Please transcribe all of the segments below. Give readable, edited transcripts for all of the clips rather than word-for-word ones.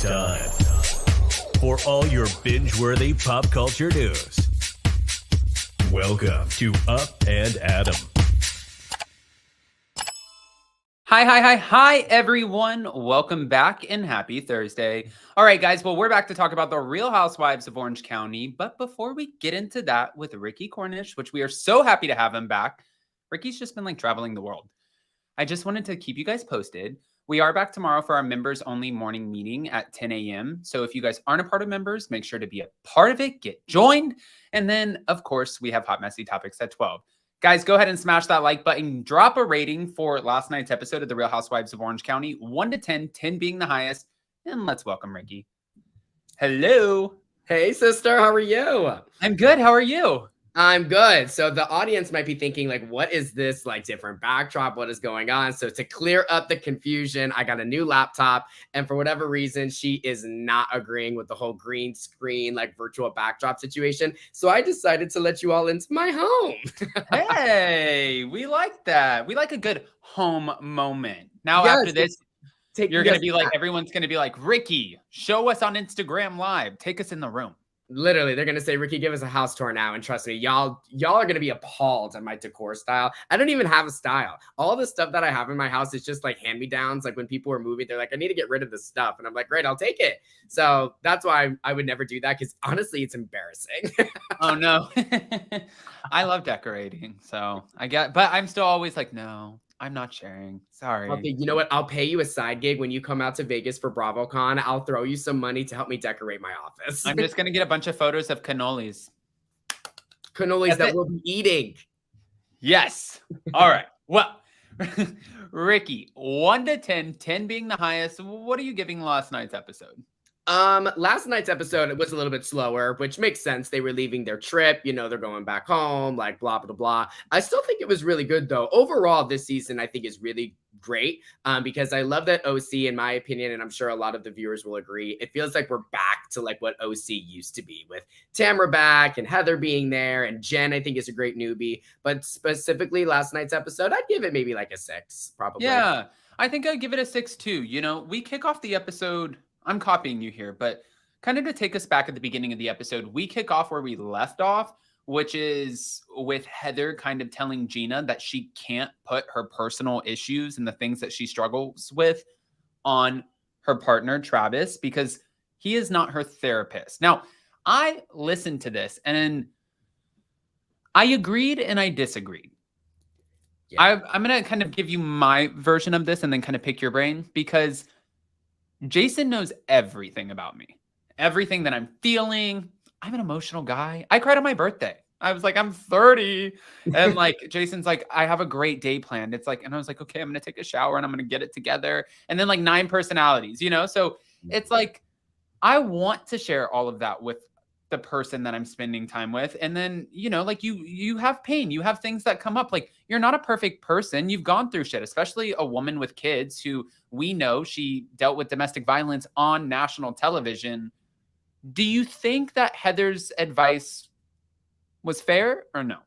It's time for all your binge-worthy pop culture news. Welcome to Up and Adam. Hi, everyone. Welcome back and happy Thursday. All right, guys. Well, we're back to talk about the Real Housewives of Orange County. But before we get into that with Ricky Cornish, which we are so happy to have him back, Ricky's just been traveling the world. I just wanted to keep you guys posted. We are back tomorrow for our members only morning meeting at 10 a.m. So if you guys aren't a part of members, make sure to be a part of it, get joined. And then, of course, we have Hot Messy Topics at 12. Guys, go ahead and smash that like button. Drop a rating for last night's episode of The Real Housewives of Orange County. 1 to 10, 10 being the highest. And let's welcome Ricky. Hello. Hey, sister. How are you? I'm good. How are you? I'm good. So the audience might be thinking, what is this, different backdrop? What is going on? So to clear up the confusion, I got a new laptop. And for whatever reason, she is not agreeing with the whole green screen, virtual backdrop situation. So I decided to let you all into my home. Hey, we like that. We like a good home moment. Now, Yes, after this, you're going to be everyone's going to be like, Ricky, show us on Instagram Live. Take us in the room. Literally, they're going to say, Ricky, give us a house tour now. And trust me, y'all are going to be appalled at my decor style. I don't even have a style. All the stuff that I have in my house is just hand-me-downs. When people are moving, they're like, I need to get rid of this stuff. And I'm like, great, I'll take it. So that's why I would never do that, because honestly, it's embarrassing. Oh, no. I love decorating. So but I'm still always no, I'm not sharing. Sorry. Okay, you know what? I'll pay you a side gig when you come out to Vegas for BravoCon. I'll throw you some money to help me decorate my office. I'm just going to get a bunch of photos of cannolis. Cannolis that we'll be eating. Yes. All right. Well, Ricky, 1 to 10, 10 being the highest. What are you giving last night's episode? Last night's episode, it was a little bit slower, which makes sense. They were leaving their trip, they're going back home, blah, blah, blah. I still think it was really good, though. Overall, this season, I think, is really great, because I love that OC, in my opinion, and I'm sure a lot of the viewers will agree, it feels like we're back to what OC used to be, with Tamra back and Heather being there, and Jen, I think, is a great newbie. But specifically last night's episode, I'd give it maybe a 6, probably. Yeah, I think I'd give it a 6 too. We kick off the episode, I'm copying you here, but kind of to take us back at the beginning of the episode, we kick off where we left off, which is with Heather kind of telling Gina that she can't put her personal issues and the things that she struggles with on her partner, Travis, because he is not her therapist. Now, I listened to this and I agreed and I disagreed. Yeah. I'm going to kind of give you my version of this and then kind of pick your brain, because Jason knows everything about me, everything that I'm feeling. I'm an emotional guy. I cried on my birthday. I was like, I'm 30. And Jason's like, I have a great day planned. It's and I was like, okay, I'm going to take a shower and I'm going to get it together. And then 9 personalities, So it's I want to share all of that with the person that I'm spending time with. And then, you have pain, you have things that come up. You're not a perfect person. You've gone through shit, especially a woman with kids who we know she dealt with domestic violence on national television. Do you think that Heather's advice was fair or no?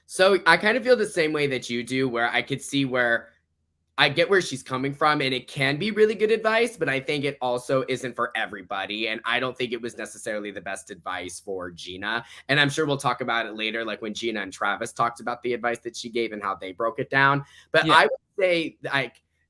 So I kind of feel the same way that you do, where I could see where I get where she's coming from, and it can be really good advice, but I think it also isn't for everybody. And I don't think it was necessarily the best advice for Gina. And I'm sure we'll talk about it later, when Gina and Travis talked about the advice that she gave and how they broke it down. But yeah. I would say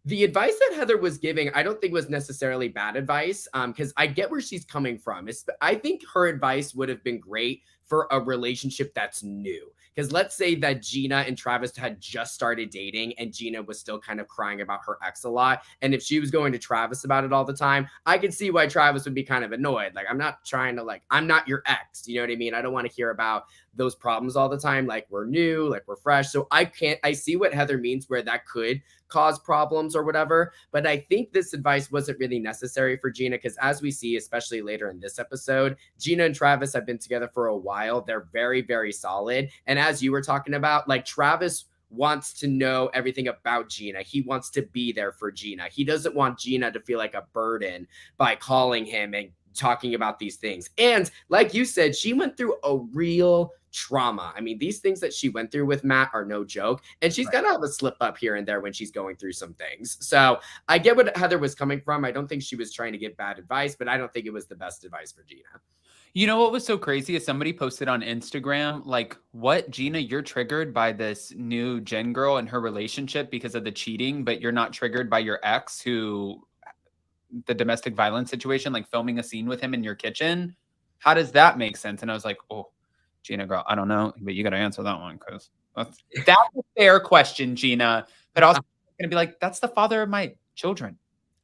the advice that Heather was giving, I don't think was necessarily bad advice, because I get where she's coming from. I think her advice would have been great for a relationship that's new. Because let's say that Gina and Travis had just started dating and Gina was still kind of crying about her ex a lot. And if she was going to Travis about it all the time, I could see why Travis would be kind of annoyed. I'm not trying to I'm not your ex. You know what I mean? I don't want to hear about those problems all the time. We're new, we're fresh. So I see what Heather means, where that could cause problems or whatever. But I think this advice wasn't really necessary for Gina, because as we see, especially later in this episode, Gina and Travis have been together for a while. They're very, very solid. And as you were talking about, Travis wants to know everything about Gina. He wants to be there for Gina. He doesn't want Gina to feel like a burden by calling him and talking about these things. And like you said, she went through a real trauma. I mean, these things that she went through with Matt are no joke, and she's going to have a slip up here and there when she's going through some things. So I get what Heather was coming from. I don't think she was trying to give bad advice, but I don't think it was the best advice for Gina. You know what was so crazy is somebody posted on Instagram, like, what, Gina, you're triggered by this new Jen girl and her relationship because of the cheating, but you're not triggered by your ex who, the domestic violence situation, like filming a scene with him in your kitchen. How does that make sense? And I was like, oh, Gina girl, I don't know, but you got to answer that one because that's a fair question, Gina. But also going to be like, that's the father of my children.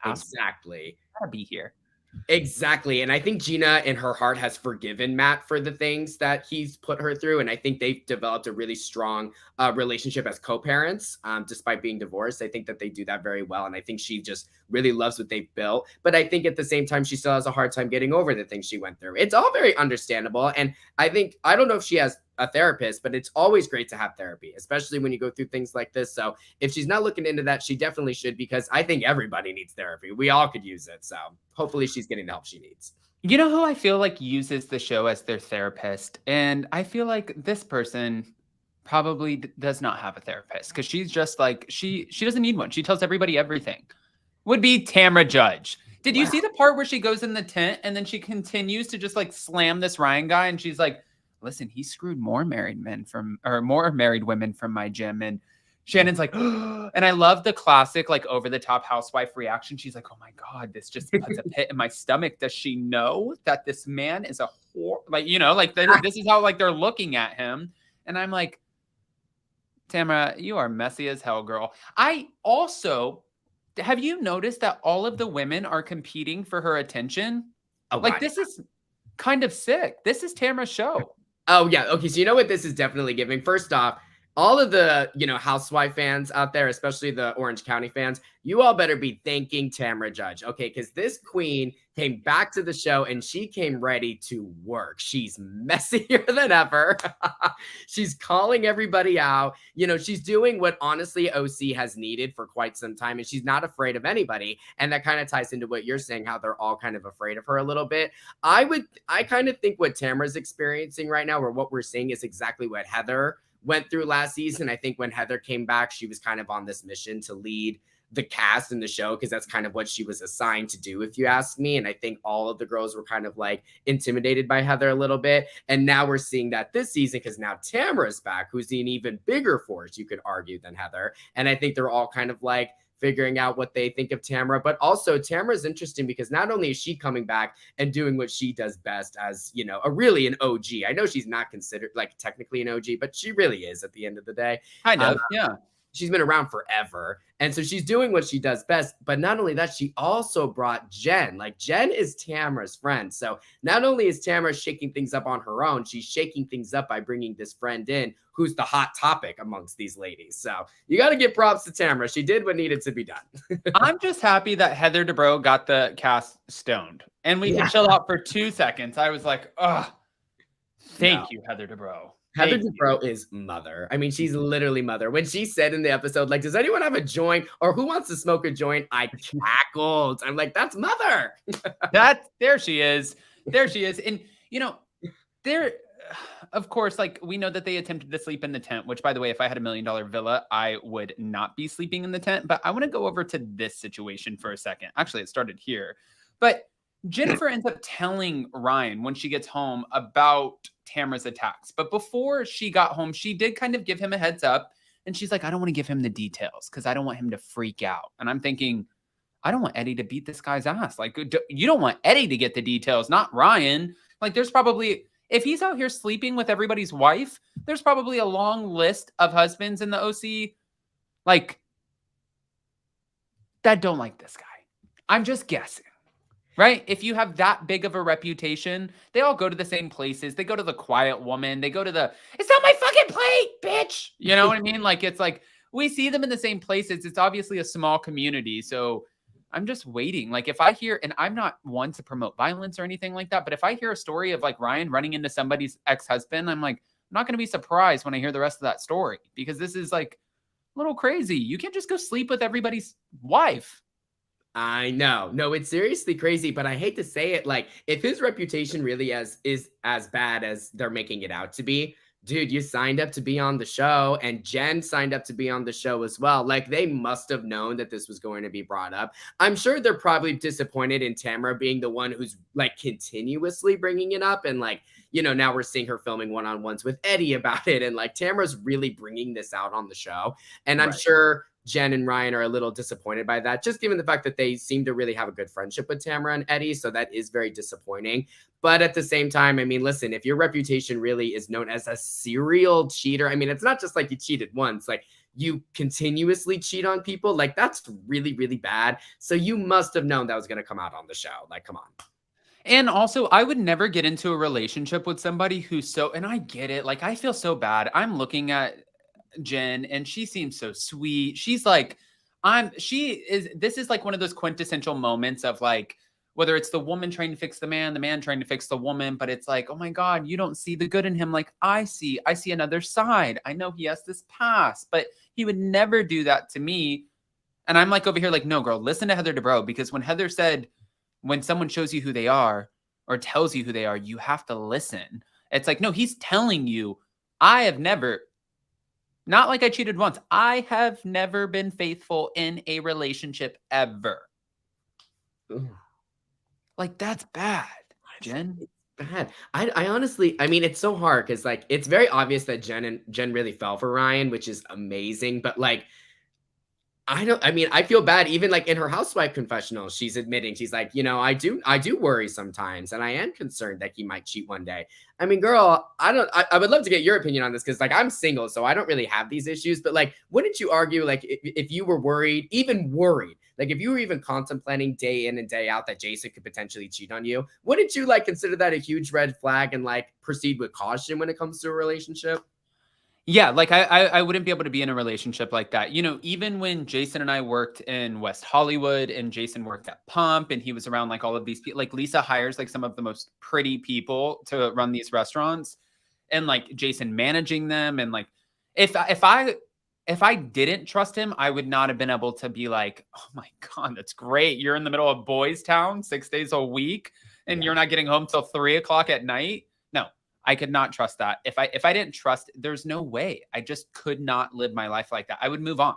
Exactly. Gotta be here. Exactly. And I think Gina in her heart has forgiven Matt for the things that he's put her through. And I think they've developed a really strong relationship as co-parents, despite being divorced. I think that they do that very well. And I think she just really loves what they've built. But I think at the same time, she still has a hard time getting over the things she went through. It's all very understandable. And I don't know if she has a therapist, but it's always great to have therapy, especially when you go through things like this. So if she's not looking into that, she definitely should, because I think everybody needs therapy. We all could use it. So hopefully she's getting the help she needs. You know who I feel like uses the show as their therapist? And I feel like this person probably does not have a therapist, because she's just like, she doesn't need one. She tells everybody everything. Would be Tamra Judge. Did you see the part where she goes in the tent and then she continues to just like slam this Ryan guy? And she's like, listen, he screwed more married women from my gym. And Shannon's like, oh, and I love the classic, like, over the top housewife reaction. She's like, oh my God, this just puts a pit in my stomach. Does she know that this man is a whore? Like, you know, like this is how like they're looking at him. And I'm like, Tamra, you are messy as hell, girl. I also, have you noticed that all of the women are competing for her attention? Oh, like, this is kind of sick. This is Tamra's show. Oh, yeah. Okay. So you know what this is definitely giving? First off, all of the, Housewife fans out there, especially the Orange County fans, you all better be thanking Tamra Judge. Okay. Because this queen came back to the show and she came ready to work. She's messier than ever. She's calling everybody out. She's doing what honestly OC has needed for quite some time. And she's not afraid of anybody. And that kind of ties into what you're saying, how they're all kind of afraid of her a little bit. I kind of think what Tamra's experiencing right now, or what we're seeing, is exactly what Heather went through last season. I think when Heather came back, she was kind of on this mission to lead the cast in the show, because that's kind of what she was assigned to do, if you ask me. And I think all of the girls were kind of like intimidated by Heather a little bit. And now we're seeing that this season, because now Tamra's back, who's an even bigger force, you could argue, than Heather. And I think they're all kind of like figuring out what they think of Tamra. But also Tamra's interesting because not only is she coming back and doing what she does best as, really an OG. I know she's not considered like technically an OG, but she really is at the end of the day. Kind of, yeah. She's been around forever. And so she's doing what she does best. But not only that, she also brought Jen. Like, Jen is Tamra's friend. So not only is Tamra shaking things up on her own, she's shaking things up by bringing this friend in who's the hot topic amongst these ladies. So you got to give props to Tamra. She did what needed to be done. I'm just happy that Heather Dubrow got the cast stoned and we could chill out for 2 seconds. I was like, oh, thank you, Heather Dubrow. Heather Dubrow is mother. I mean, she's literally mother. When she said in the episode, like, does anyone have a joint, or who wants to smoke a joint? I cackled. I'm like, that's mother. There she is. There she is. And, there, of course, like, we know that they attempted to sleep in the tent, which, by the way, if I had $1 million villa, I would not be sleeping in the tent. But I want to go over to this situation for a second. Actually, it started here. But Jennifer ends up telling Ryan when she gets home about Tamra's attacks. But before she got home, she did kind of give him a heads up. And she's like, I don't want to give him the details because I don't want him to freak out. And I'm thinking, I don't want Eddie to beat this guy's ass. Like, you don't want Eddie to get the details, not Ryan. Like, there's probably, if he's out here sleeping with everybody's wife, there's probably a long list of husbands in the OC, like, that don't like this guy. I'm just guessing. Right? If you have that big of a reputation, they all go to the same places. They go to the quiet woman. They go to the, it's not my fucking plate, bitch. You know what I mean? Like, it's like, we see them in the same places. It's obviously a small community. So I'm just waiting. Like, if I hear, and I'm not one to promote violence or anything like that, but if I hear a story of like Ryan running into somebody's ex-husband, I'm like, I'm not going to be surprised when I hear the rest of that story, because this is like a little crazy. You can't just go sleep with everybody's wife. I know. No, it's seriously crazy, but I hate to say it. Like, if his reputation really is as bad as they're making it out to be, dude, you signed up to be on the show, and Jen signed up to be on the show as well. Like, they must have known that this was going to be brought up. I'm sure they're probably disappointed in Tamra being the one who's like continuously bringing it up. And like, now we're seeing her filming one-on-ones with Eddie about it. And like, Tamra's really bringing this out on the show. And I'm sure Jen and Ryan are a little disappointed by that, just given the fact that they seem to really have a good friendship with Tamra and Eddie. So that is very disappointing. But at the same time, I mean, listen, if your reputation really is known as a serial cheater, I mean, it's not just like you cheated once, like you continuously cheat on people. Like, that's really, really bad. So you must have known that was going to come out on the show. Like, come on. And also, I would never get into a relationship with somebody who's and I get it. Like, I feel so bad. I'm looking at Jen and she seems so sweet. She's like, this is like one of those quintessential moments of like, whether it's the woman trying to fix the man trying to fix the woman, but it's like, oh my God, you don't see the good in him. Like I see another side. I know he has this past, but he would never do that to me. And I'm like over here, like, no, girl, listen to Heather Dubrow, because when Heather said, when someone shows you who they are or tells you who they are, you have to listen. It's like, no, he's telling you, not like I cheated once. I have never been faithful in a relationship ever. Ooh. Like, that's bad, Jen. It's bad. I honestly, I mean, it's so hard because like it's very obvious that Jen really fell for Ryan, which is amazing. But like, I feel bad. Even like in her housewife confessional, she's admitting, she's like, I do worry sometimes, and I am concerned that he might cheat one day. I mean, girl, I would love to get your opinion on this, because like I'm single, so I don't really have these issues. But like, wouldn't you argue, like, if you were worried, like if you were even contemplating day in and day out that Jason could potentially cheat on you, wouldn't you like consider that a huge red flag and like proceed with caution when it comes to a relationship? Yeah, like I wouldn't be able to be in a relationship like that. Even when Jason and I worked in West Hollywood and Jason worked at Pump and he was around like all of these people, like Lisa hires like some of the most pretty people to run these restaurants, and like Jason managing them. And like, if I didn't trust him, I would not have been able to be like, oh my God, that's great. You're in the middle of Boys Town 6 days a week and you're not getting home till 3:00 at night. No. I could not trust that. If I didn't trust, there's no way. I just could not live my life like that. I would move on.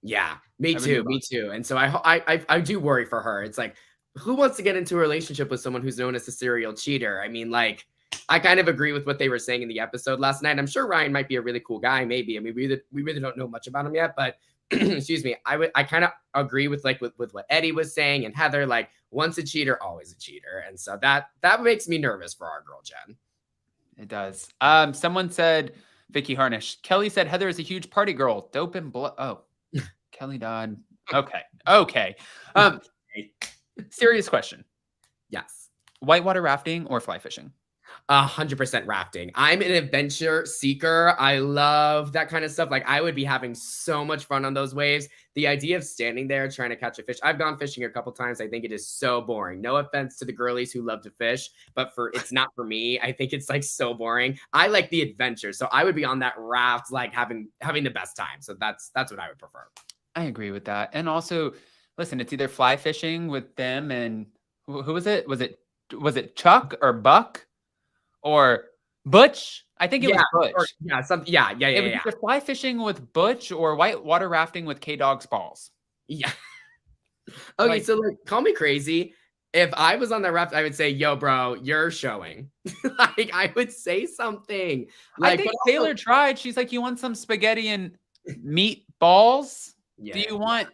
Yeah, me too. And so I do worry for her. It's like, who wants to get into a relationship with someone who's known as a serial cheater? I mean, like, I kind of agree with what they were saying in the episode last night. I'm sure Ryan might be a really cool guy. Maybe. I mean, we really don't know much about him yet, but excuse me. I kind of agree with what Eddie was saying and Heather. Like, once a cheater, always a cheater. And so that makes me nervous for our girl Jen. It does. Someone said, Ricky Cornish, Kelly said Heather is a huge party girl. Dope and blood. Oh, Kelly Dodd. Okay. Serious question. Yes. Whitewater rafting or fly fishing? 100% rafting. I'm an adventure seeker. I love that kind of stuff. Like, I would be having so much fun on those waves. The idea of standing there trying to catch a fish. I've gone fishing a couple times. I think it is so boring. No offense to the girlies who love to fish, but it's not for me. I think it's like so boring. I like the adventure. So I would be on that raft, like having the best time. So that's what I would prefer. I agree with that. And also, listen, it's either fly fishing with them and who was it? Was it Chuck or Buck? Or Butch? I think it was Butch. It was either fly fishing with Butch or whitewater rafting with K-Dog's balls. Yeah. Okay, so like, call me crazy. If I was on that raft, I would say, yo, bro, you're showing. Like, I would say something. Like, I think Taylor tried. She's like, you want some spaghetti and meatballs? Yeah. Do you want...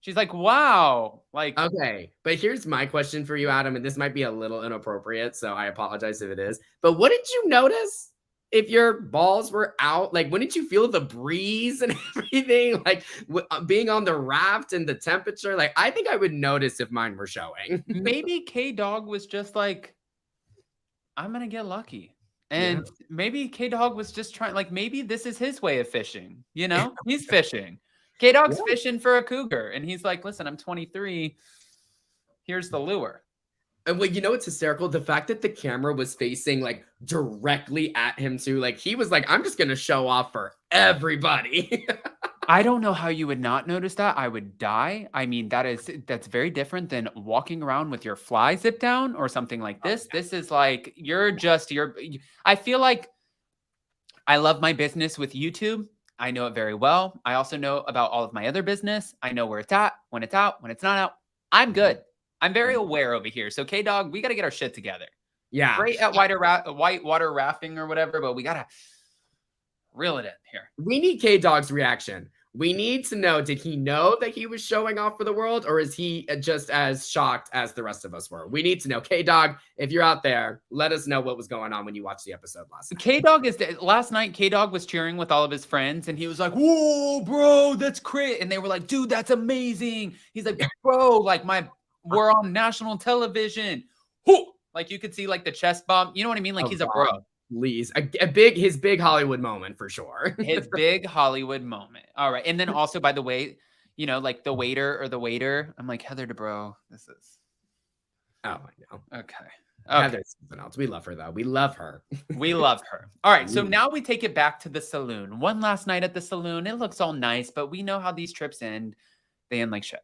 She's like, wow. Like, okay, but here's my question for you, Adam, and this might be a little inappropriate, so I apologize if it is. But what did you notice if your balls were out? Like, wouldn't you feel the breeze and everything? Like, being on the raft and the temperature? Like, I think I would notice if mine were showing. Maybe K-Dog was just like, I'm going to get lucky. And maybe K-Dog was just trying, like, maybe this is his way of fishing. He's fishing. K-Dog's fishing for a cougar, and he's like, listen, I'm 23. Here's the lure. And well, what's hysterical? The fact that the camera was facing like directly at him too. Like, he was like, I'm just going to show off for everybody. I don't know how you would not notice that. I would die. I mean, that's very different than walking around with your fly zip down or something like this. This is like, I feel like I love my business with YouTube. I know it very well. I also know about all of my other business. I know where it's at, when it's out, when it's not out. I'm good. I'm very aware over here. So K-Dog, we got to get our shit together. Yeah. Great at white water rafting or whatever, but we got to reel it in here. We need K-Dog's reaction. We need to know, did he know that he was showing off for the world, or is he just as shocked as the rest of us were? We need to know. K-Dog, if you're out there, let us know what was going on when you watched the episode last night. Last night, K-Dog was cheering with all of his friends, and he was like, whoa, bro, that's great. And they were like, dude, that's amazing. He's like, bro, like we're on national television. Whoo! Like you could see like the chest bump. You know what I mean? Like he's a bro. Please, his big Hollywood moment for sure. His big Hollywood moment. All right, and then also, by the way, you know, like the waiter. I'm like, Heather Dubrow. This is. Oh, I know. Okay. Heather's something else. We love her though. We love her. We love her. All right, so now we take it back to the saloon. One last night at the saloon. It looks all nice, but we know how these trips end. They end like shit.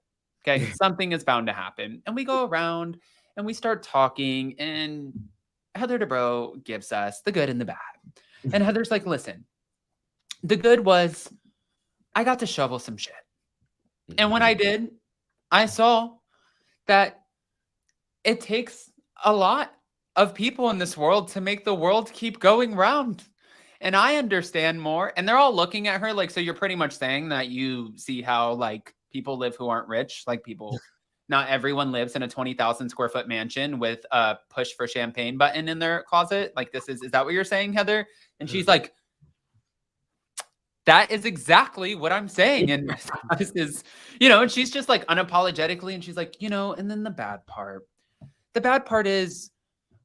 Okay, something is bound to happen, and we go around and we start talking and. Heather Dubrow gives us the good and the bad. And Heather's like, listen, the good was I got to shovel some shit. And when I did, I saw that it takes a lot of people in this world to make the world keep going round. And I understand more. And they're all looking at her like, so you're pretty much saying that you see how like people live who aren't rich, like people... Not everyone lives in a 20,000 square foot mansion with a push for champagne button in their closet. Like is that what you're saying, Heather? And she's like, that is exactly what I'm saying. And this is, you know, and she's just like unapologetically. And she's like, you know, and then the bad part is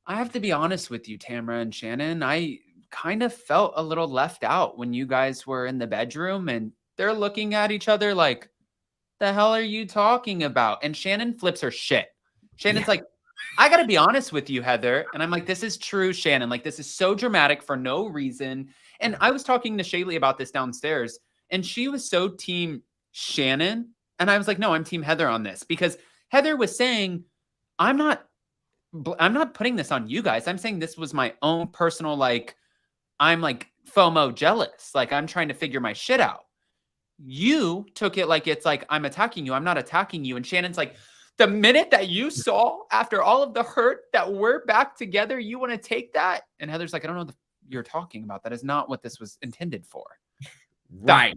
I have to be honest with you, Tamra and Shannon. I kind of felt a little left out when you guys were in the bedroom and they're looking at each other like, the hell are you talking about? And Shannon flips her shit. Shannon's like, I got to be honest with you, Heather. And I'm like, this is true, Shannon. Like, this is so dramatic for no reason. And I was talking to Shaylee about this downstairs, and she was so team Shannon. And I was like, no, I'm team Heather on this. Because Heather was saying, I'm not putting this on you guys. I'm saying this was my own personal, like, I'm like FOMO jealous. Like, I'm trying to figure my shit out. You took it like it's like I'm attacking you. I'm not attacking you. And Shannon's like, the minute that you saw after all of the hurt that we're back together, you want to take that? And Heather's like, I don't know what you're talking about. That is not what this was intended for. Right.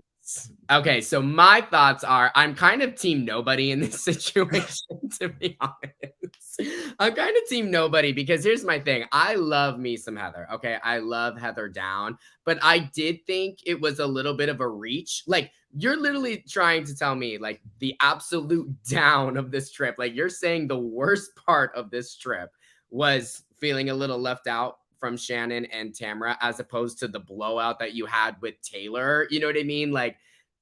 Okay, so my thoughts are I'm kind of team nobody in this situation, to be honest. I'm kind of team nobody because here's my thing. I love me some Heather. Okay, I love Heather down, but I did think it was a little bit of a reach. Like, you're literally trying to tell me like the absolute down of this trip. Like, you're saying the worst part of this trip was feeling a little left out from Shannon and Tamra, as opposed to the blowout that you had with Taylor. You know what I mean? Like,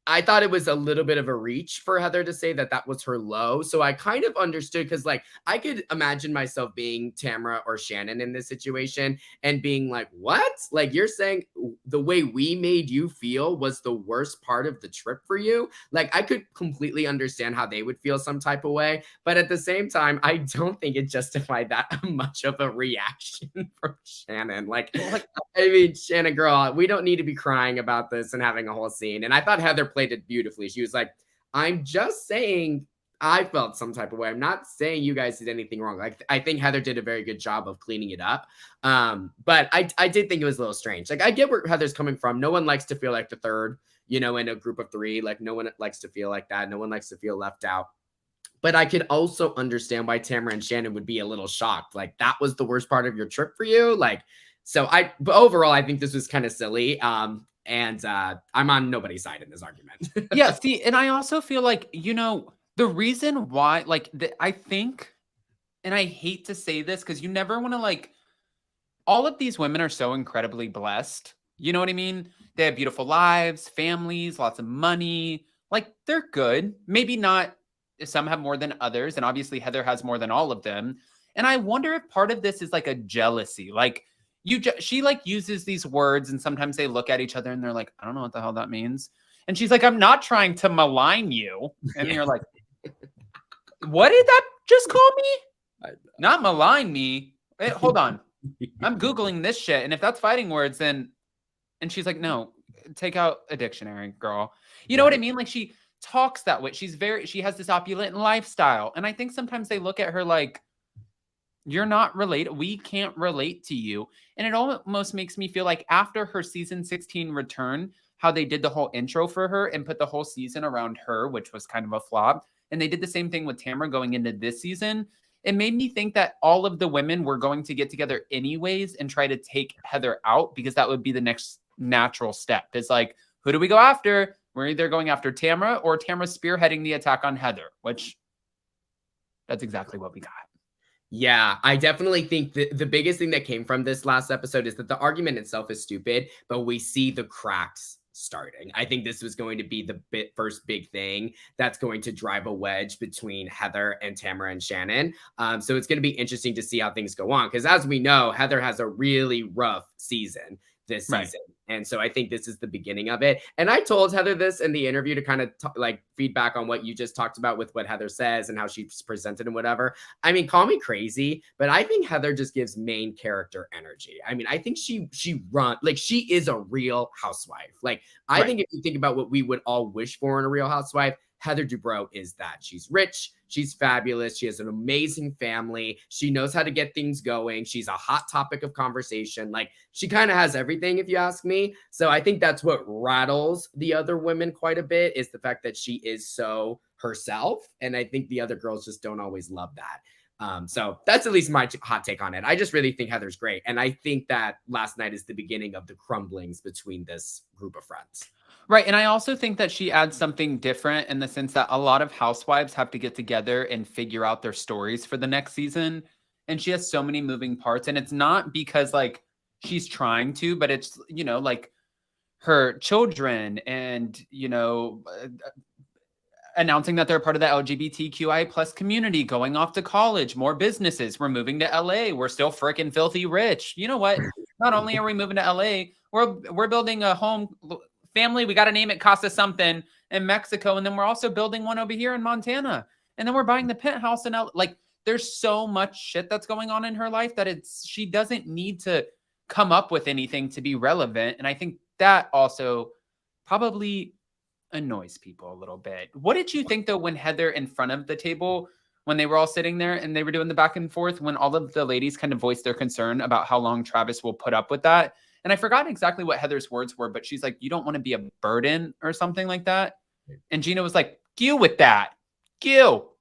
I thought it was a little bit of a reach for Heather to say that that was her low. So I kind of understood, because like I could imagine myself being Tamra or Shannon in this situation and being like, what? Like, you're saying the way we made you feel was the worst part of the trip for you? Like, I could completely understand how they would feel some type of way. But at the same time, I don't think it justified that much of a reaction from Shannon. Like, I mean, Shannon, girl, we don't need to be crying about this and having a whole scene. And I thought Heather played it beautifully. She was like, I'm just saying I felt some type of way. I'm not saying you guys did anything wrong. Like, I think Heather did a very good job of cleaning it up. But I did think it was a little strange. Like, I get where Heather's coming from. No one likes to feel like the third, you know, in a group of three. Like, no one likes to feel like that. No one likes to feel left out. But I could also understand why Tamra and Shannon would be a little shocked. Like, that was the worst part of your trip for you. Like, but overall, I think this was kind of silly. And I'm on nobody's side in this argument. Yeah, see, and I also feel like, you know, the reason why, like, I think, and I hate to say this because you never want to, like, all of these women are so incredibly blessed. You know what I mean? They have beautiful lives, families, lots of money. Like, they're good. Maybe not, some have more than others. And obviously Heather has more than all of them. And I wonder if part of this is like a jealousy. Like, she like uses these words and sometimes they look at each other and they're like, I don't know what the hell that means. And she's like, I'm not trying to malign you. And you're like, what did that just call me? Not malign me. Wait, hold on. I'm Googling this shit. And if that's fighting words, then And she's like, no, take out a dictionary, girl. You know what I mean? Like she talks that way. She has this opulent lifestyle. And I think sometimes they look at her like, you're not related. We can't relate to you. And it almost makes me feel like after her season 16 return, how they did the whole intro for her and put the whole season around her, which was kind of a flop. And they did the same thing with Tamra going into this season. It made me think that all of the women were going to get together anyways and try to take Heather out because that would be the next natural step. It's like, who do we go after? We're either going after Tamra or Tamra spearheading the attack on Heather, which that's exactly what we got. Yeah, I definitely think the biggest thing that came from this last episode is that the argument itself is stupid, but we see the cracks starting. I think this was going to be the first big thing that's going to drive a wedge between Heather and Tamra and Shannon. So it's going to be interesting to see how things go on. Because as we know, Heather has a really rough season this season. And so I think this is the beginning of it. And I told Heather this in the interview to kind of like feedback on what you just talked about with what Heather says and how she's presented and whatever. I mean, call me crazy, but I think Heather just gives main character energy. I mean, I think she is a real housewife. Like, I think if you think about what we would all wish for in a real housewife, Heather Dubrow is that. She's rich. She's fabulous. She has an amazing family. She knows how to get things going. She's a hot topic of conversation. Like, she kind of has everything, if you ask me. So I think that's what rattles the other women quite a bit, is the fact that she is so herself. And I think the other girls just don't always love that. So that's at least my hot take on it. I just really think Heather's great. And I think that last night is the beginning of the crumblings between this group of friends. Right. And I also think that she adds something different in the sense that a lot of housewives have to get together and figure out their stories for the next season. And she has so many moving parts. And it's not because like she's trying to, but it's, you know, like her children and, you know, announcing that they're part of the LGBTQI plus community, going off to college, more businesses. We're moving to LA. We're still freaking filthy rich. You know what? Not only are we moving to LA, we're building a home family. We got to name it Casa something in Mexico. And then we're also building one over here in Montana. And then we're buying the penthouse in LA. Like, there's so much shit that's going on in her life that she doesn't need to come up with anything to be relevant. And I think that also probably annoys people a little bit. What did you think though, when Heather in front of the table, when they were all sitting there and they were doing the back and forth, when all of the ladies kind of voiced their concern about how long Travis will put up with that? And I forgot exactly what Heather's words were, but she's like, you don't want to be a burden or something like that. And Gina was like, deal with that. Deal.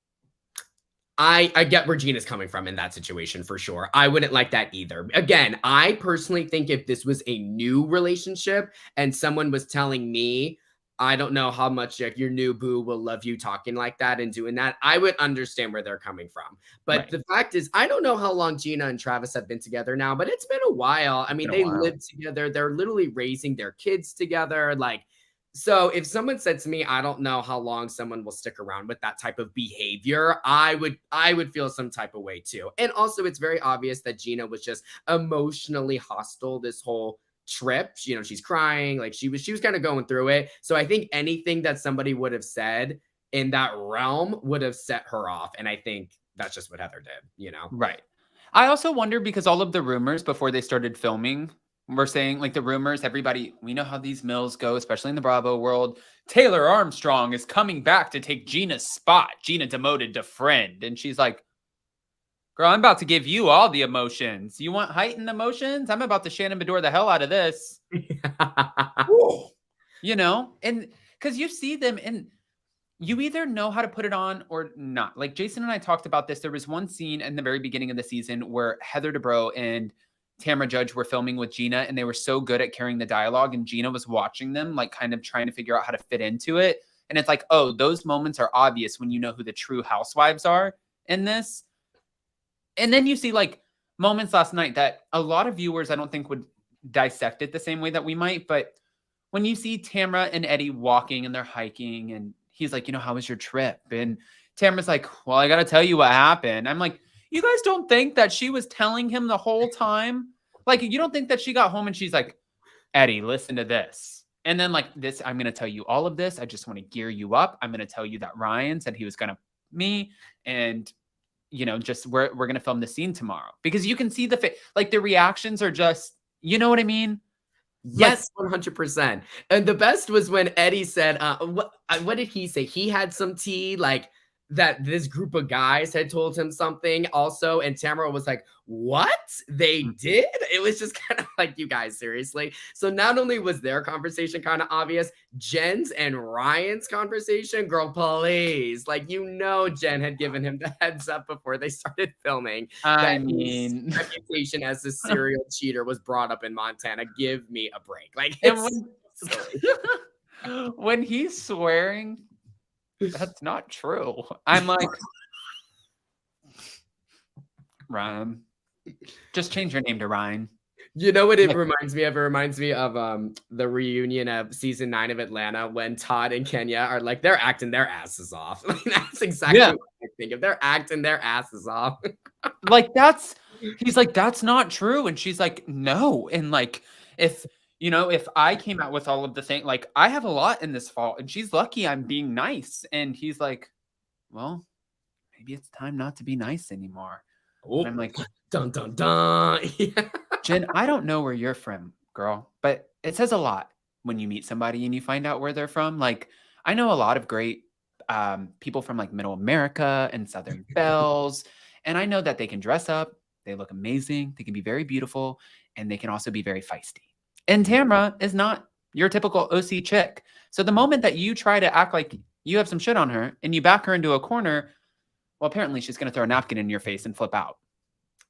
I get where Gina's coming from in that situation for sure. I wouldn't like that either. Again, I personally think if this was a new relationship and someone was telling me, I don't know how much like, your new boo will love you talking like that and doing that, I would understand where they're coming from. But the fact is, I don't know how long Gina and Travis have been together now, but it's been a while. I mean, they live together. They're literally raising their kids together. Like, so if someone said to me, I don't know how long someone will stick around with that type of behavior, I would feel some type of way too. And also, it's very obvious that Gina was just emotionally hostile this whole trip. You know, she's crying, like she was kind of going through it. So I think anything that somebody would have said in that realm would have set her off. And I think that's just what Heather did, you know? Right. I also wonder, because all of the rumors before they started filming were saying, like, the rumors, everybody, we know how these mills go, especially in the Bravo world. Taylor Armstrong is coming back to take Gina's spot. Gina demoted to friend. And she's like, girl, I'm about to give you all the emotions. You want heightened emotions? I'm about to Shannon Bedore the hell out of this. You know? And because you see them and you either know how to put it on or not. Like Jason and I talked about this. There was one scene in the very beginning of the season where Heather Dubrow and Tamra Judge were filming with Gina, and they were so good at carrying the dialogue, and Gina was watching them, like kind of trying to figure out how to fit into it. And it's like, oh, those moments are obvious when you know who the true housewives are in this. And then you see like moments last night that a lot of viewers, I don't think, would dissect it the same way that we might. But when you see Tamra and Eddie walking and they're hiking, and he's like, you know, how was your trip? And Tamra's like, well, I got to tell you what happened. I'm like, you guys don't think that she was telling him the whole time? Like, you don't think that she got home and she's like, Eddie, listen to this. And then like this, I'm going to tell you all of this. I just want to gear you up. I'm going to tell you that Ryan said he was going to me. And, you know, just we're going to film the scene tomorrow, because you can see like the reactions are just, you know what I mean? Yes, 100%. And the best was when Eddie said, what did he say? He had some tea, like that this group of guys had told him something also. And Tamara was like, what? They did? It was just kind of like, you guys, seriously? So not only was their conversation kind of obvious, Jen's and Ryan's conversation, girl, please. Like, Jen had given him the heads up before they started filming. I mean, his reputation as a serial cheater was brought up in Montana. Give me a break. Like, when he's swearing, that's not true. I'm like, Ryan, just change your name to Ryan. You know what it reminds me of? It reminds me of the reunion of season 9 of Atlanta when Todd and Kenya are like, they're acting their asses off. Like, that's exactly what I think of. They're acting their asses off. Like, he's like, that's not true. And she's like, no. And like, if I came out with all of the things, like, I have a lot in this fall and she's lucky I'm being nice. And he's like, well, maybe it's time not to be nice anymore. Oh, I'm like, dun, dun, dun. Yeah. Jen, I don't know where you're from, girl, but it says a lot when you meet somebody and you find out where they're from. Like, I know a lot of great people from like Middle America and Southern Belles. And I know that they can dress up. They look amazing. They can be very beautiful. And they can also be very feisty. And Tamra is not your typical OC chick. So the moment that you try to act like you have some shit on her and you back her into a corner, well, apparently she's going to throw a napkin in your face and flip out.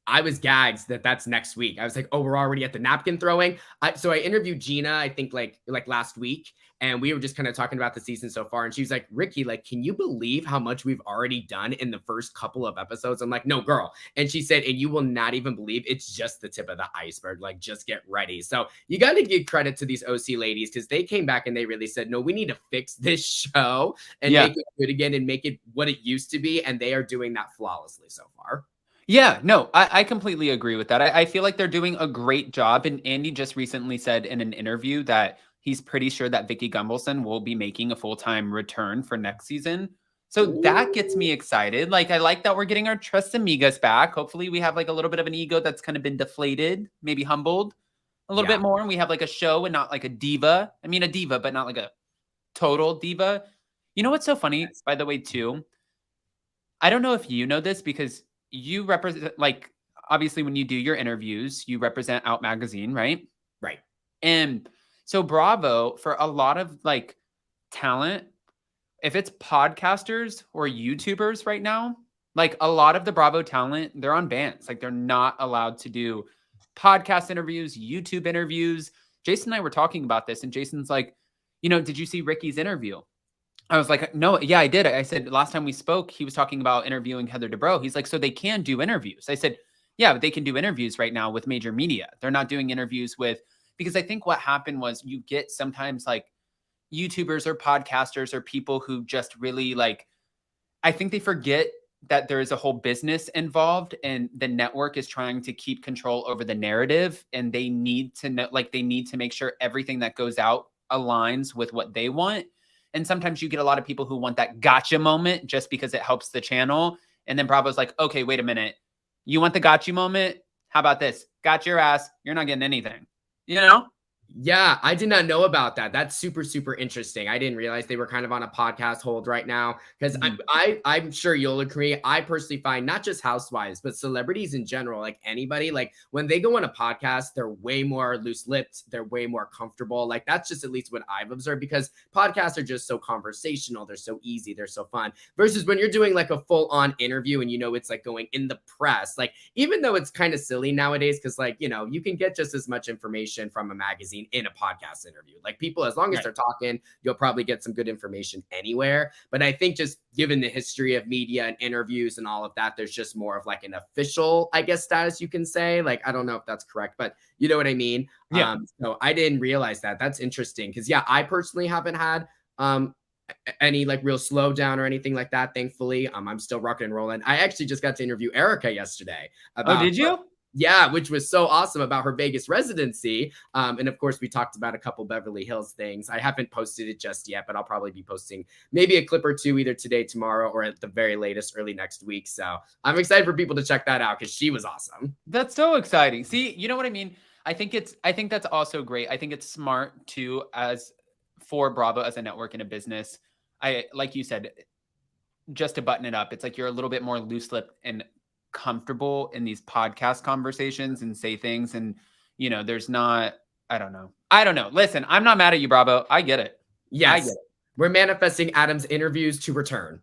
I was gagged that's next week. I was like, oh, we're already at the napkin throwing. So I interviewed Gina, I think like last week, and we were just kind of talking about the season so far. And she was like, Ricky, like, can you believe how much we've already done in the first couple of episodes? I'm like, no, girl. And she said, and you will not even believe it's just the tip of the iceberg. Like, just get ready. So you got to give credit to these OC ladies because they came back and they really said, no, we need to fix this show and make it good again and make it what it used to be. And they are doing that flawlessly so far. Yeah, no, I completely agree with that. I feel like they're doing a great job. And Andy just recently said in an interview that he's pretty sure that Vicky Gunvalson will be making a full-time return for next season. So that gets me excited. Like, I like that we're getting our Tres Amigas back. Hopefully we have like a little bit of an ego that's kind of been deflated, maybe humbled a little bit more. And we have like a show and not like a diva. I mean, a diva, but not like a total diva. You know what's so funny, by the way, too? I don't know if you know this because you represent, like, obviously when you do your interviews, you represent Out Magazine, right? Right. And so Bravo, for a lot of like talent, if it's podcasters or YouTubers right now, like a lot of the Bravo talent, they're on bans. Like, they're not allowed to do podcast interviews, YouTube interviews. Jason and I were talking about this and Jason's like, did you see Ricky's interview? I was like, no, yeah, I did. I said, last time we spoke, he was talking about interviewing Heather Dubrow. He's like, so they can do interviews. I said, yeah, but they can do interviews right now with major media. They're not doing interviews because I think what happened was you get sometimes like YouTubers or podcasters or people who just really like, I think they forget that there is a whole business involved and the network is trying to keep control over the narrative. And they need to know, like, they need to make sure everything that goes out aligns with what they want. And sometimes you get a lot of people who want that gotcha moment just because it helps the channel. And then Bravo's like, okay, wait a minute. You want the gotcha moment? How about this? Got your ass. You're not getting anything. Yeah, I did not know about that. That's super, super interesting. I didn't realize they were kind of on a podcast hold right now because I'm sure you'll agree. I personally find not just housewives, but celebrities in general, like anybody, like when they go on a podcast, they're way more loose-lipped. They're way more comfortable. Like that's just at least what I've observed because podcasts are just so conversational. They're so easy. They're so fun versus when you're doing like a full-on interview and it's like going in the press, like even though it's kind of silly nowadays because like, you can get just as much information from a magazine in a podcast interview. Like people, as long as they're talking, you'll probably get some good information anywhere. But I think just given the history of media and interviews and all of that, there's just more of like an official, I guess, status you can say. Like, I don't know if that's correct, but you know what I mean? Yeah. So I didn't realize that. That's interesting. Cause yeah, I personally haven't had any like real slowdown or anything like that. Thankfully, I'm still rocking and rolling. I actually just got to interview Erica yesterday. Oh, did you? Yeah, which was so awesome about her Vegas residency. And of course, we talked about a couple Beverly Hills things. I haven't posted it just yet, but I'll probably be posting maybe a clip or two either today, tomorrow, or at the very latest early next week. So I'm excited for people to check that out because she was awesome. That's so exciting. See, you know what I mean? I think that's also great. I think it's smart too, as for Bravo as a network and a business. Like you said, just to button it up, it's like you're a little bit more loose-lipped and comfortable in these podcast conversations and say things, and there's not. I don't know. Listen, I'm not mad at you, Bravo. I get it. Yes. I get it. We're manifesting Adam's interviews to return.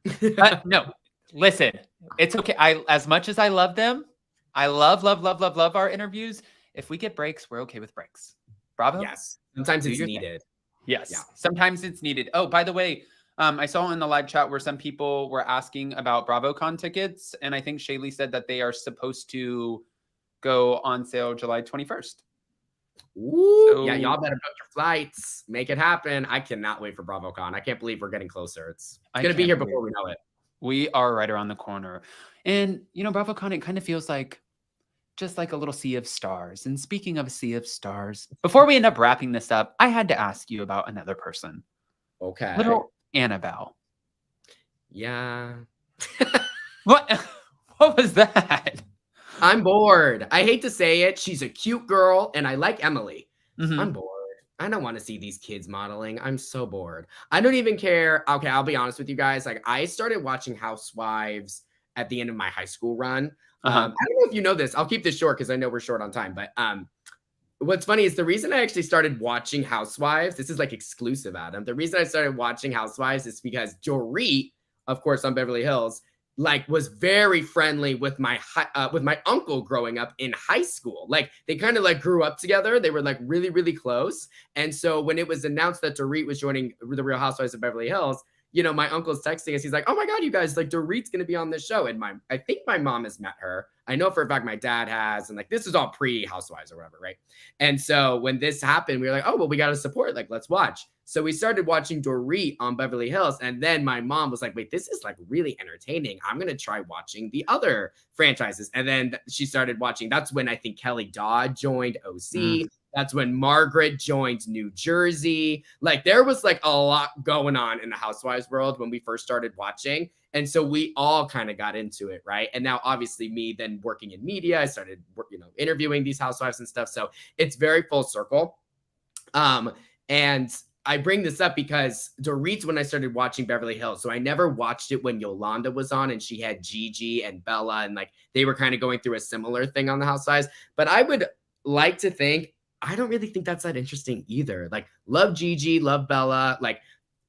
No, listen, it's okay. As much as I love them, I love our interviews. If we get breaks, we're okay with breaks. Bravo. Yes. Sometimes it's needed. Yes. Yeah. Sometimes it's needed. Oh, by the way, I saw in the live chat where some people were asking about BravoCon tickets, and I think Shaylee said that they are supposed to go on sale July 21st. Ooh, so, yeah, y'all better book your flights. Make it happen. I cannot wait for BravoCon. I can't believe we're getting closer. It's going to be here before we know it. We are right around the corner. And, BravoCon, it kind of feels like just like a little sea of stars. And speaking of a sea of stars, before we end up wrapping this up, I had to ask you about another person. Okay. Little Annabelle. Yeah. What was that? I'm bored. I hate to say it. She's a cute girl, and I like Emily. Mm-hmm. I'm bored. I don't want to see these kids modeling. I'm so bored. I don't even care. Okay, I'll be honest with you guys. Like, I started watching Housewives at the end of my high school run. I don't know if you know this. I'll keep this short because I know we're short on time. But what's funny is the reason I actually started watching Housewives, this is like exclusive, Adam. The reason I started watching Housewives is because Dorit, of course, on Beverly Hills, like was very friendly with my uncle growing up in high school. Like they kind of like grew up together. They were like really, really close. And so when it was announced that Dorit was joining the Real Housewives of Beverly Hills, my uncle's texting us. He's like, "Oh my God, you guys, like Dorit's going to be on this show." And I think my mom has met her. I know for a fact my dad has. And like, this is all pre-Housewives or whatever, right? And so when this happened, we were like, "Oh, well, we got to support. Like, let's watch." So we started watching Dorit on Beverly Hills. And then my mom was like, "Wait, this is like really entertaining. I'm going to try watching the other franchises." And then she started watching. That's when I think Kelly Dodd joined OC. That's when Margaret joined New Jersey. Like there was like a lot going on in the Housewives world when we first started watching. And so we all kind of got into it, right? And now obviously me then working in media, I started, interviewing these housewives and stuff. So it's very full circle. And I bring this up because Dorit's when I started watching Beverly Hills. So I never watched it when Yolanda was on and she had Gigi and Bella and like they were kind of going through a similar thing on the Housewives. But I would like to think, I don't really think that's that interesting either. Like love Gigi, love Bella, like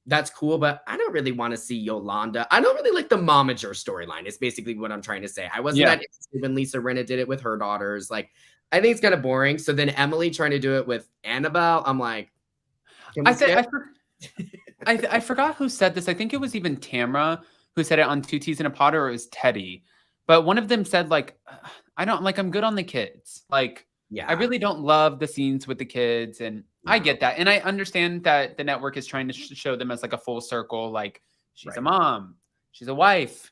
that's cool, but I don't really want to see Yolanda. I don't really like the momager storyline. It's basically what I'm trying to say. I wasn't that interested when Lisa Rinna did it with her daughters. Like I think it's kind of boring. So then Emily trying to do it with Annabelle, I'm like, I forgot who said this. I think it was even Tamra who said it on Two Teas in a Pod, or it was Teddy. But one of them said like, I'm good on the kids. Like, I really don't love the scenes with the kids. And I get that. And I understand that the network is trying to show them as like a full circle. Like she's a mom, she's a wife,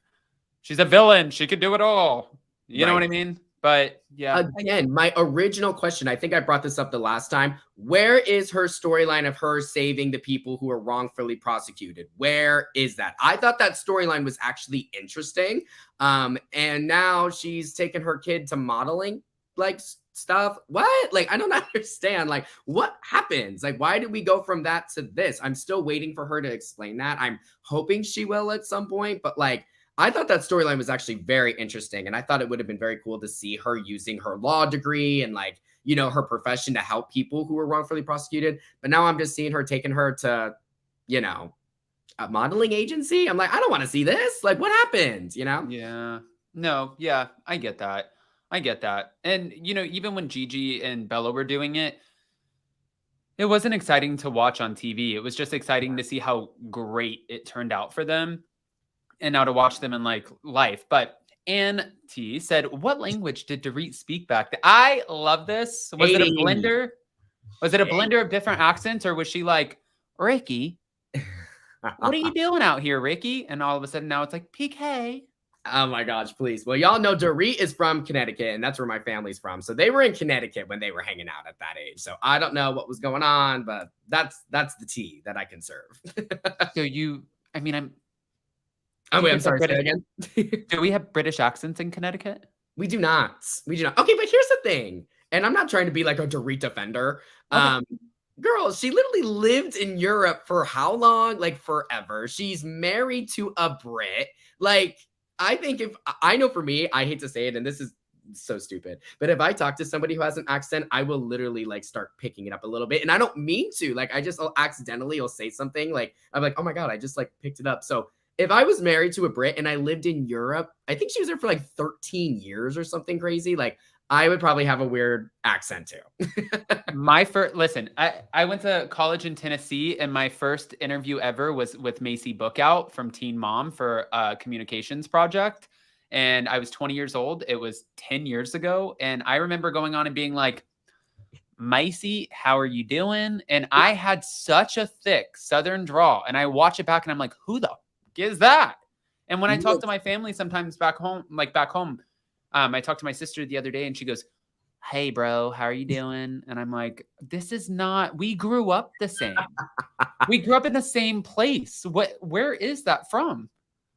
she's a villain. She could do it all. You know what I mean? But yeah. Again, my original question, I think I brought this up the last time. Where is her storyline of her saving the people who are wrongfully prosecuted? Where is that? I thought that storyline was actually interesting. And now she's taken her kid to modeling like stuff. What? Like, I don't understand. Like, what happens? Like, why did we go from that to this? I'm still waiting for her to explain that. I'm hoping she will at some point, but like, I thought that storyline was actually very interesting. And I thought it would have been very cool to see her using her law degree and like, her profession to help people who were wrongfully prosecuted. But now I'm just seeing her taking her to, a modeling agency. I'm like, I don't want to see this. Like, what happened? Yeah. No. Yeah. I get that. And, even when Gigi and Bella were doing it, it wasn't exciting to watch on TV. It was just exciting to see how great it turned out for them. And now to watch them in like life. But Ann T said, "What language did Dorit speak back then?" I love this. Was it a blender? Was it a blender of different accents, or was she like, "Ricky, what are you doing out here, Ricky?" And all of a sudden now it's like PK. Oh my gosh, please. Well, y'all know Dorit is from Connecticut, and that's where my family's from. So they were in Connecticut when they were hanging out at that age. So I don't know what was going on, but that's the tea that I can serve. I'm sorry, say that again. Do we have British accents in Connecticut? We do not. Okay, but here's the thing. and I'm not trying to be like a Dorit defender. Okay. Girl, she literally lived in Europe for how long? Like forever. She's married to a Brit. Like, I think if I know for me, I hate to say it, and this is so stupid, but if I talk to somebody who has an accent, I will literally like start picking it up a little bit. And I don't mean to, like, I just accidentally will say something like, I'm like, oh my God, I just like picked it up. So if I was married to a Brit and I lived in Europe, I think she was there for like 13 years or something crazy. Like, I would probably have a weird accent too. Listen, I went to college in Tennessee, and my first interview ever was with Macy Bookout from Teen Mom for a communications project. And I was 20 years old. It was 10 years ago. And I remember going on and being like, Macy, how are you doing? And I had such a thick Southern drawl. And I watch it back and I'm like, who the f- is that? And when I talk to my family sometimes back home, I talked to my sister the other day and she goes, hey, bro, how are you doing? And I'm like, this is not, we grew up the same. We grew up in the same place. Where is that from?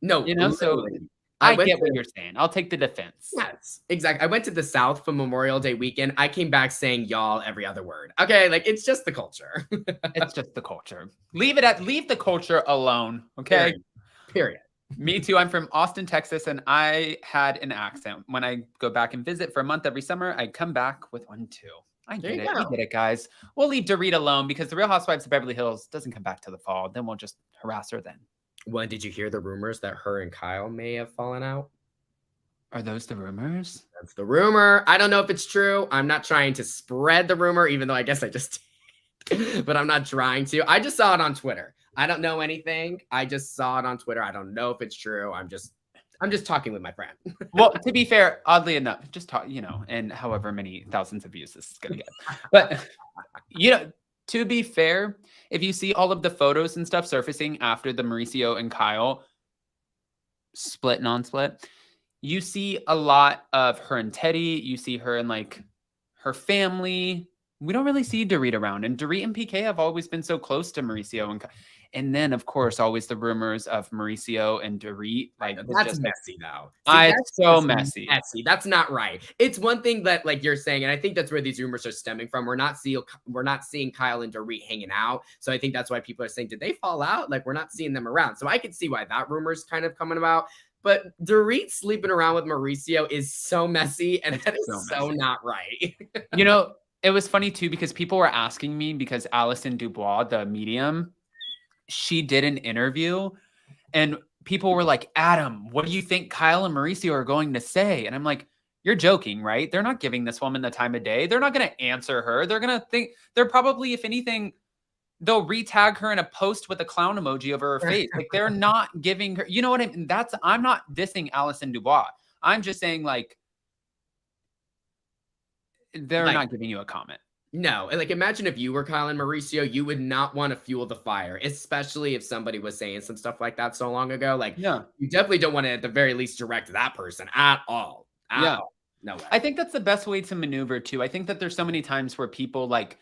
No, You know, so literally. I get what you're saying. I'll take the defense. Yes, exactly. I went to the South for Memorial Day weekend. I came back saying y'all every other word. Okay, like it's just the culture. It's just the culture. Leave the culture alone. Okay. Period. Me too. I'm from Austin, Texas, and I had an accent. When I go back and visit for a month every summer, I come back with one too. I get it. We get it, guys. We'll leave Dorit alone because the Real Housewives of Beverly Hills doesn't come back till the fall. Then we'll just harass her then. Well, did you hear the rumors that her and Kyle may have fallen out? Are those the rumors? That's the rumor. I don't know if it's true. I'm not trying to spread the rumor, even though I guess I just did. But I'm not trying to. I just saw it on Twitter. I don't know anything. I just saw it on Twitter. I don't know if it's true. I'm just talking with my friend. Well, to be fair, oddly enough, just talk, and however many thousands of views this is going to get. But, to be fair, if you see all of the photos and stuff surfacing after the Mauricio and Kyle split, non-split, you see a lot of her and Teddy. You see her and like her family. We don't really see Dorit around. And Dorit and PK have always been so close to Mauricio. And then, of course, always the rumors of Mauricio and Dorit. Like, that's just messy, though. It's so messy. That's not right. It's one thing that, like you're saying, and I think that's where these rumors are stemming from. We're not seeing Kyle and Dorit hanging out. So I think that's why people are saying, did they fall out? Like, we're not seeing them around. So I could see why that rumor's kind of coming about. But Dorit sleeping around with Mauricio is so messy, and that is so not right. It was funny, too, because people were asking me because Allison Dubois, the medium, she did an interview and people were like, Adam, what do you think Kyle and Mauricio are going to say? And I'm like, you're joking, right? They're not giving this woman the time of day. They're not going to answer her. They're going to think they're probably, if anything, they'll retag her in a post with a clown emoji over her face. Like they're not giving her, you know what I mean? I'm not dissing Allison Dubois. I'm just saying like, they're not giving you a comment. No, like imagine if you were Kyle and Mauricio, you would not want to fuel the fire, especially if somebody was saying some stuff like that so long ago. Like, you definitely don't want to, at the very least, direct that person at all. At all. No way. I think that's the best way to maneuver too. I think that there's so many times where people like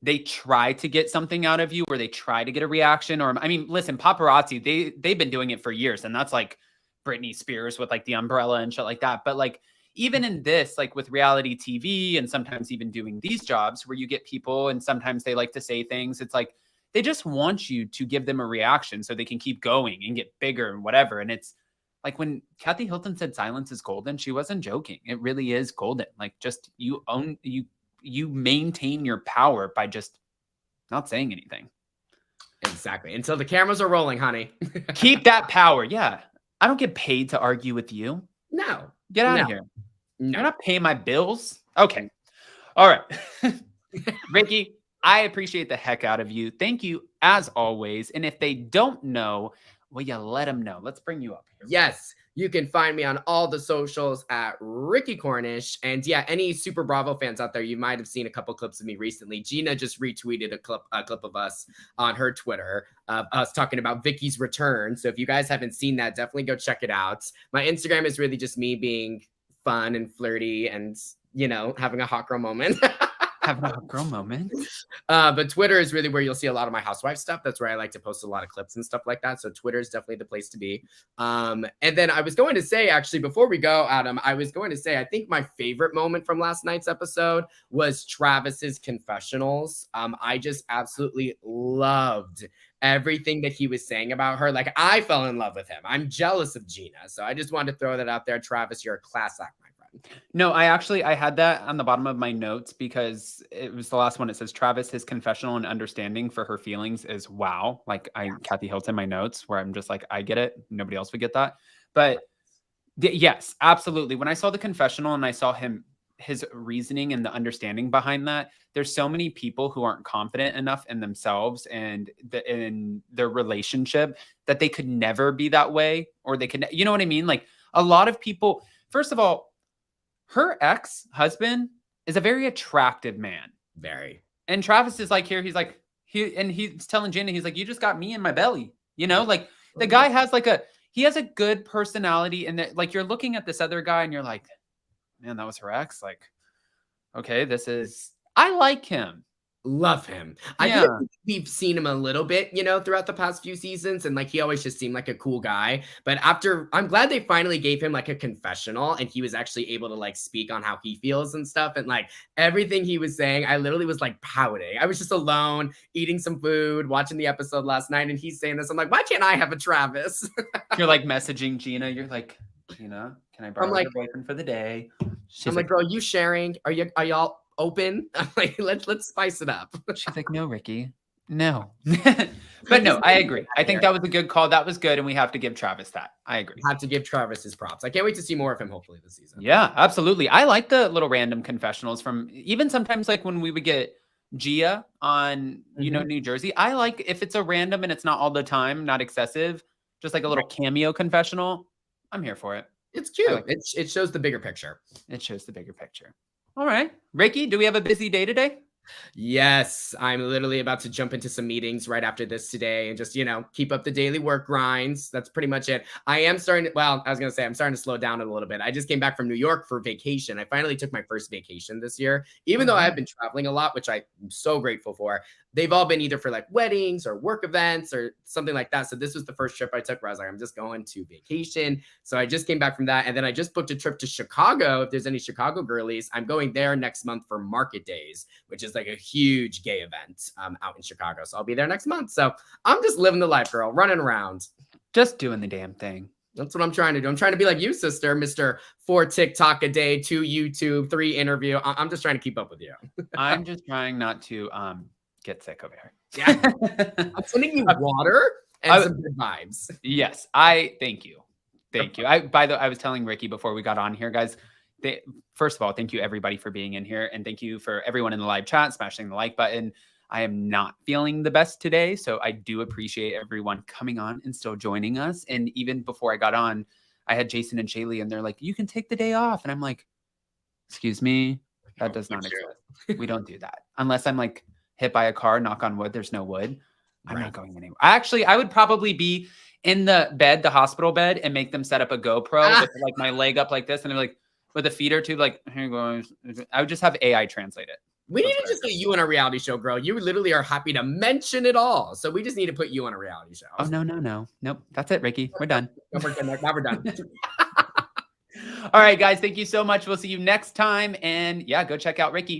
they try to get something out of you, or they try to get a reaction. Or I mean, listen, paparazzi, they've been doing it for years, and that's like Britney Spears with like the umbrella and shit like that. But like, even in this, like with reality TV and sometimes even doing these jobs where you get people and sometimes they like to say things, it's like they just want you to give them a reaction so they can keep going and get bigger and whatever. And it's like when Kathy Hilton said silence is golden, she wasn't joking. It really is golden. Like just you maintain your power by just not saying anything. Exactly. Until the cameras are rolling, honey. Keep that power. Yeah. I don't get paid to argue with you. No. Get out of here. No. You're not paying my bills. Okay. All right. Ricky, I appreciate the heck out of you. Thank you as always. And if they don't know, will you let them know? Let's bring you up here. Yes. You can find me on all the socials at Ricky Cornish. And yeah, any Super Bravo fans out there, you might have seen a couple clips of me recently. Gina just retweeted a clip of us on her Twitter, us talking about Vicky's return. So if you guys haven't seen that, definitely go check it out. My Instagram is really just me being fun and flirty and, having a hot girl moment. Having a hot girl moment. But Twitter is really where you'll see a lot of my housewife stuff. That's where I like to post a lot of clips and stuff like that. So Twitter is definitely the place to be. And then I was going to say, actually, before we go, Adam, I was going to say, I think my favorite moment from last night's episode was Travis's confessionals. I just absolutely loved everything that he was saying about her. Like, I fell in love with him. I'm jealous of Gina. So I just wanted to throw that out there. Travis, you're a class act, my friend. No, I had that on the bottom of my notes because it was the last one. It says Travis, his confessional and understanding for her feelings is wow. Like Kathy Hilton, my notes where I'm just like, I get it. Nobody else would get that. But yes, absolutely. When I saw the confessional and I saw his reasoning and the understanding behind that, there's so many people who aren't confident enough in themselves and in their relationship that they could never be that way, or they could, you know what I mean? Like a lot of people, first of all, her ex-husband is a very attractive man. Very. And Travis is like here, he's telling Gina, he's like, you just got me in my belly. You know, like the guy has he has a good personality, and like you're looking at this other guy and you're like, man, that was her ex. Like, okay, I like him. Love him. I feel like we've seen him a little bit, throughout the past few seasons. And like, he always just seemed like a cool guy. But I'm glad they finally gave him like a confessional and he was actually able to like speak on how he feels and stuff. And like everything he was saying, I literally was like pouting. I was just alone, eating some food, watching the episode last night. And he's saying this. I'm like, why can't I have a Travis? You're like messaging Gina. You're like, Gina, can I borrow your boyfriend for the day? I'm like, girl, you sharing? Are y'all open? I'm like, let's spice it up. She's like, no, Ricky, no. But no, I agree. I think that was a good call. That was good. And we have to give Travis that. I agree. Have to give Travis his props. I can't wait to see more of him, hopefully, this season. Yeah, absolutely. I like the little random confessionals from even sometimes like when we would get Gia on, New Jersey. I like if it's a random and it's not all the time, not excessive, just like a little cameo confessional. I'm here for it. It's cute. It shows the bigger picture. It shows the bigger picture. All right. Ricky, do we have a busy day today? Yes, I'm literally about to jump into some meetings right after this today and just, keep up the daily work grinds. That's pretty much it. I'm starting to slow down a little bit. I just came back from New York for vacation. I finally took my first vacation this year, even though I've been traveling a lot, which I'm so grateful for. They've all been either for like weddings or work events or something like that. So this was the first trip I took where I was like, I'm just going to vacation. So I just came back from that. And then I just booked a trip to Chicago. If there's any Chicago girlies, I'm going there next month for Market Days, which is like a huge gay event out in Chicago. So I'll be there next month. So I'm just living the life, girl, running around. Just doing the damn thing. That's what I'm trying to do. I'm trying to be like you, sister, Mr. 4 TikTok a day, 2 YouTube, 3 interview. I'm just trying to keep up with you. I'm just trying not to get sick over here. Yeah. I'm sending you water and some good vibes. Yes. Thank you. Thank you. I was telling Ricky before we got on here, guys, first of all, thank you everybody for being in here. And thank you for everyone in the live chat, smashing the like button. I am not feeling the best today. So I do appreciate everyone coming on and still joining us. And even before I got on, I had Jason and Shaylee and they're like, you can take the day off. And I'm like, excuse me, that does not exist. We don't do that. Unless I'm like hit by a car, knock on wood, there's no wood. I'm not going anywhere. Actually, I would probably be in the hospital bed and make them set up a GoPro with like my leg up like this. And they're like, with a feeder tube, like, here you go. I would just have AI translate it. We need to just get you on a reality show, girl. You literally are happy to mention it all. So we just need to put you on a reality show. Oh, no. Nope. That's it, Ricky. We're done. Now we're done. All right, guys. Thank you so much. We'll see you next time. And yeah, go check out Ricky.